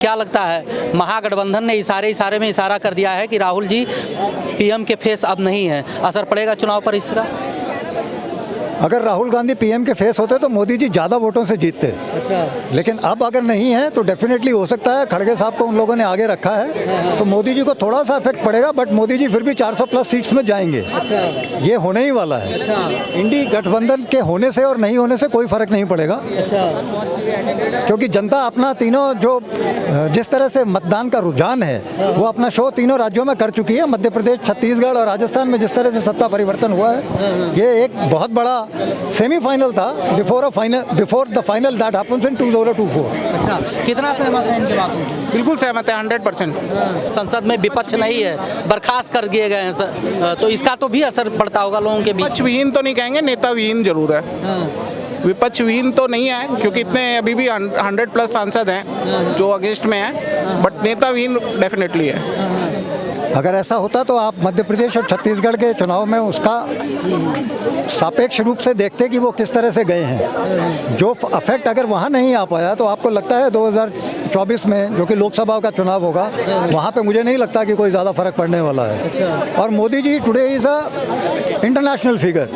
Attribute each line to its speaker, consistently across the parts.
Speaker 1: क्या लगता है, महागठबंधन ने इशारे में इशारा कर दिया है कि राहुल जी पीएम के फेस अब नहीं है, असर पड़ेगा चुनाव पर इसका?
Speaker 2: अगर राहुल गांधी पीएम के फेस होते तो मोदी जी ज़्यादा वोटों से जीतते।
Speaker 1: अच्छा।
Speaker 2: लेकिन अब अगर नहीं है तो डेफिनेटली हो सकता है, खड़गे साहब को उन लोगों ने आगे रखा है तो मोदी जी को थोड़ा सा इफेक्ट पड़ेगा, बट मोदी जी फिर भी 400 प्लस सीट्स में जाएंगे।
Speaker 1: अच्छा।
Speaker 2: ये होने ही वाला है।
Speaker 1: अच्छा।
Speaker 2: इंडी गठबंधन के होने से और नहीं होने से कोई फर्क नहीं पड़ेगा।
Speaker 1: अच्छा।
Speaker 2: क्योंकि जनता अपना तीनों जो जिस तरह से मतदान का रुझान है वो अपना शो तीनों राज्यों में कर चुकी है। मध्य प्रदेश, छत्तीसगढ़ और राजस्थान में जिस तरह से सत्ता परिवर्तन हुआ है, ये एक बहुत बड़ा सेमीफाइनल था before the final that happens in 2024।
Speaker 1: अच्छा, कितना सहमत है इनके बातों से?
Speaker 3: बिल्कुल सहमत है, 100%।
Speaker 1: संसद में विपक्ष नहीं है, बर्खास्त कर दिए गए हैं, तो इसका तो भी असर पड़ता होगा लोगों के बीच।
Speaker 3: विपक्ष विहीन तो नहीं कहेंगे, नेता विहीन जरूर है। विपक्ष विहीन तो नहीं है क्योंकि इतने अभी भी 100 प्लस सांसद हैं जो अगेंस्ट में हैं, बट नेता विहीन डेफिनेटली है।
Speaker 2: अगर ऐसा होता तो आप मध्य प्रदेश और छत्तीसगढ़ के चुनाव में उसका सापेक्ष रूप से देखते कि वो किस तरह से गए हैं। जो अफेक्ट अगर वहाँ नहीं आ पाया तो आपको लगता है 2024 में जो कि लोकसभा का चुनाव होगा, वहाँ पे मुझे नहीं लगता कि कोई ज़्यादा फर्क पड़ने वाला है। और Modi ji today is a international figure,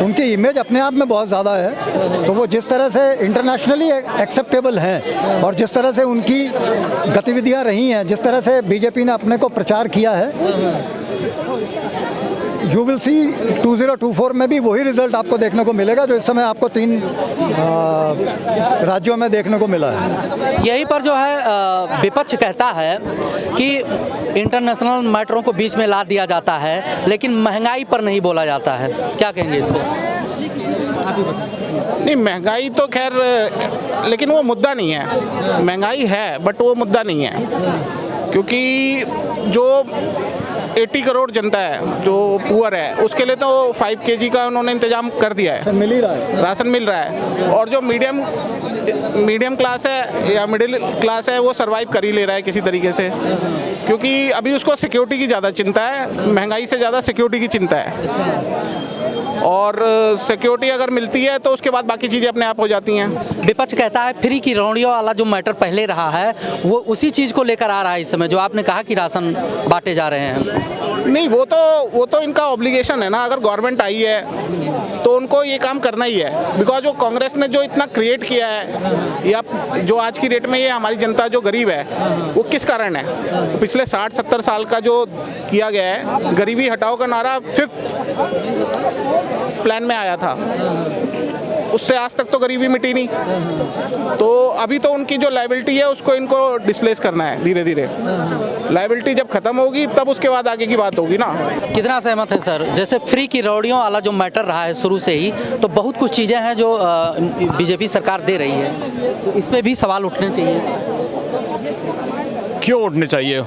Speaker 2: उनकी इमेज अपने आप में बहुत ज़्यादा है, तो वो जिस तरह से इंटरनेशनली एक्सेप्टेबल हैं और जिस तरह से उनकी गतिविधियाँ रही हैं, जिस तरह से बीजेपी ने अपने को प्रचार किया है, यू विल सी 2024 में भी वही रिजल्ट आपको देखने को मिलेगा जो इस समय आपको 3 राज्यों में देखने को मिला है।
Speaker 1: यहीं पर जो है विपक्ष कहता है कि इंटरनेशनल मैटरों को बीच में ला दिया जाता है, लेकिन महंगाई पर नहीं बोला जाता है। क्या कहेंगे इस पर?
Speaker 3: नहीं, महंगाई तो खैर, लेकिन वो मुद्दा नहीं है। महंगाई है बट वो मुद्दा नहीं है, क्योंकि जो 80 करोड़ जनता है जो पुअर है उसके लिए तो 5 kg का उन्होंने इंतजाम कर दिया है,
Speaker 2: मिल ही रहा है,
Speaker 3: राशन मिल रहा है। और जो मीडियम क्लास है या मिडिल क्लास है वो सरवाइव कर ही ले रहा है किसी तरीके से, क्योंकि अभी उसको सिक्योरिटी की ज़्यादा चिंता है, महंगाई से ज़्यादा सिक्योरिटी की चिंता है। और सिक्योरिटी अगर मिलती है तो उसके बाद बाकी चीज़ें अपने आप हो जाती हैं।
Speaker 1: विपक्ष कहता है फ्री की रौड़ियों वाला जो मैटर पहले रहा है वो उसी चीज़ को लेकर आ रहा है इस समय, जो आपने कहा कि राशन बांटे जा रहे हैं।
Speaker 3: नहीं, वो तो इनका ऑब्लिगेशन है ना। अगर गवर्नमेंट आई है तो उनको ये काम करना ही है, बिकॉज जो कांग्रेस ने जो इतना क्रिएट किया है, या जो आज की डेट में ये हमारी जनता जो गरीब है वो किस कारण है। पिछले 60-70 साल का जो किया गया है, गरीबी हटाओ का नारा 5th प्लान में आया था, उससे आज तक तो गरीबी मिटी नहीं। तो अभी तो उनकी जो लायबिलिटी है उसको इनको डिस्प्लेस करना है धीरे धीरे। लायबिलिटी जब खत्म होगी तब उसके बाद आगे की बात होगी ना।
Speaker 1: कितना सहमत है सर? जैसे फ्री की रौड़ियों वाला जो मैटर रहा है शुरू से ही, तो बहुत कुछ चीज़ें हैं जो बीजेपी सरकार दे रही है, तो इस पर भी सवाल उठने चाहिए।
Speaker 4: क्यों उठने चाहिए?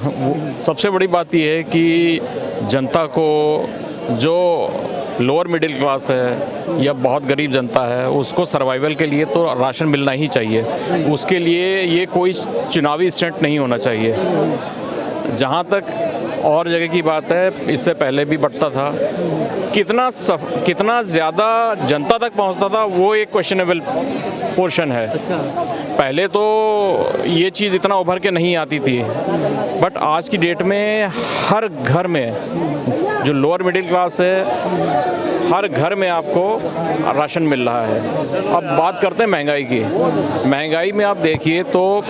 Speaker 4: सबसे बड़ी बात यह है कि जनता को, जो लोअर मिडिल क्लास है या बहुत गरीब जनता है, उसको सर्वाइवल के लिए तो राशन मिलना ही चाहिए। उसके लिए ये कोई चुनावी स्टंट नहीं होना चाहिए। जहाँ तक और जगह की बात है, इससे पहले भी बढ़ता था, कितना ज़्यादा जनता तक पहुँचता था वो एक क्वेश्चनेबल पोर्शन है। पहले तो ये चीज़ इतना उभर के नहीं आती थी, बट आज की डेट में हर घर में, जो लोअर मिडिल क्लास है, हर घर में आपको राशन मिल रहा है। अब बात करते हैं महंगाई की। महंगाई में आप देखिए तो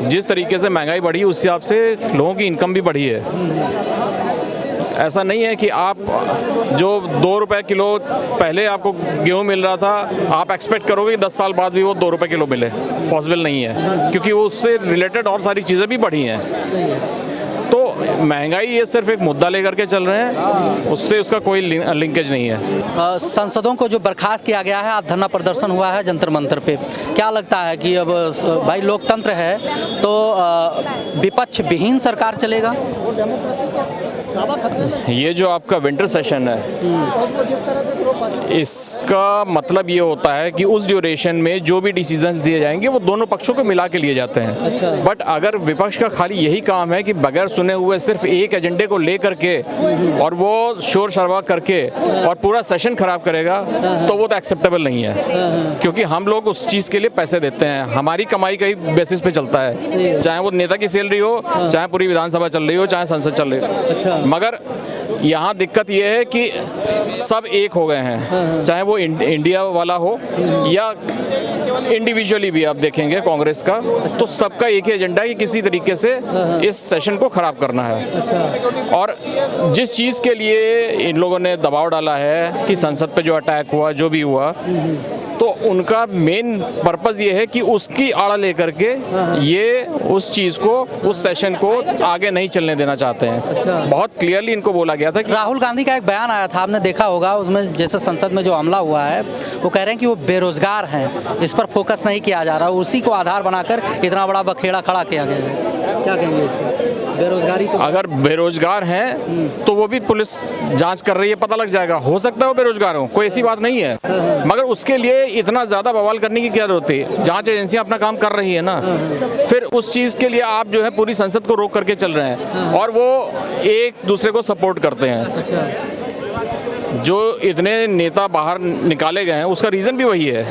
Speaker 4: जिस तरीके से महंगाई बढ़ी उस हिसाब से लोगों की इनकम भी बढ़ी है। ऐसा नहीं है कि आप जो 2 रुपए किलो पहले आपको गेहूं मिल रहा था, आप एक्सपेक्ट करोगे कि 10 साल बाद भी वो 2 रुपए किलो मिले। पॉसिबल नहीं है, क्योंकि वो उससे रिलेटेड और सारी चीज़ें भी बढ़ी हैं। तो महंगाई ये सिर्फ एक मुद्दा लेकर के चल रहे हैं, उससे उसका कोई लिंकेज नहीं है।
Speaker 1: सांसदों को जो बर्खास्त किया गया है, आज धरना प्रदर्शन हुआ है जंतर मंतर पे, क्या लगता है कि अब भाई लोकतंत्र है तो विपक्ष विहीन सरकार चलेगा?
Speaker 4: ये जो आपका विंटर सेशन है, इसका मतलब ये होता है कि उस ड्यूरेशन में जो भी डिसीजंस दिए जाएंगे वो दोनों पक्षों को मिला के लिए जाते हैं। बट अगर विपक्ष का खाली यही काम है कि बगैर सुने हुए सिर्फ एक एजेंडे को लेकर के और वो शोर शराबा करके और पूरा सेशन खराब करेगा तो वो तो एक्सेप्टेबल नहीं है, क्योंकि हम लोग उस चीज़ के लिए पैसे देते हैं, हमारी कमाई का ही बेसिस पे चलता है, चाहे वो नेता की सैलरी हो, चाहे पूरी विधानसभा चल रही हो, चाहे संसद चल रही हो। मगर यहाँ दिक्कत ये है कि सब एक हो गए हैं, चाहे वो इंडिया वाला हो या इंडिविजुअली भी आप देखेंगे कांग्रेस का, तो सबका एक ही एजेंडा है कि किसी तरीके से इस सेशन को खराब करना है। और जिस चीज़ के लिए इन लोगों ने दबाव डाला है कि संसद पे जो अटैक हुआ, जो भी हुआ, तो उनका मेन पर्पस ये है कि उसकी आड़ लेकर के ये उस चीज़ को, उस सेशन को आगे नहीं चलने देना चाहते हैं। बहुत क्लियरली इनको बोला गया था कि
Speaker 1: राहुल गांधी का एक बयान आया था, आपने देखा होगा, उसमें जैसे संसद में जो हमला हुआ है वो कह रहे हैं कि वो बेरोजगार हैं, इस पर फोकस नहीं किया जा रहा, उसी को आधार बनाकर इतना बड़ा बखेड़ा खड़ा किया गया है। क्या कहेंगे इस पर? बेरोजगारी तो
Speaker 4: अगर बेरोजगार हैं तो वो भी पुलिस जांच कर रही है, पता लग जाएगा, हो सकता है वो बेरोजगार हो, कोई ऐसी बात नहीं है, मगर उसके लिए इतना ज़्यादा बवाल करने की क्या जरूरत है? जांच एजेंसियां अपना काम कर रही है ना, फिर उस चीज़ के लिए आप जो है पूरी संसद को रोक करके चल रहे हैं और वो एक दूसरे को सपोर्ट करते हैं। जो इतने नेता बाहर निकाले गए हैं उसका रीज़न भी वही है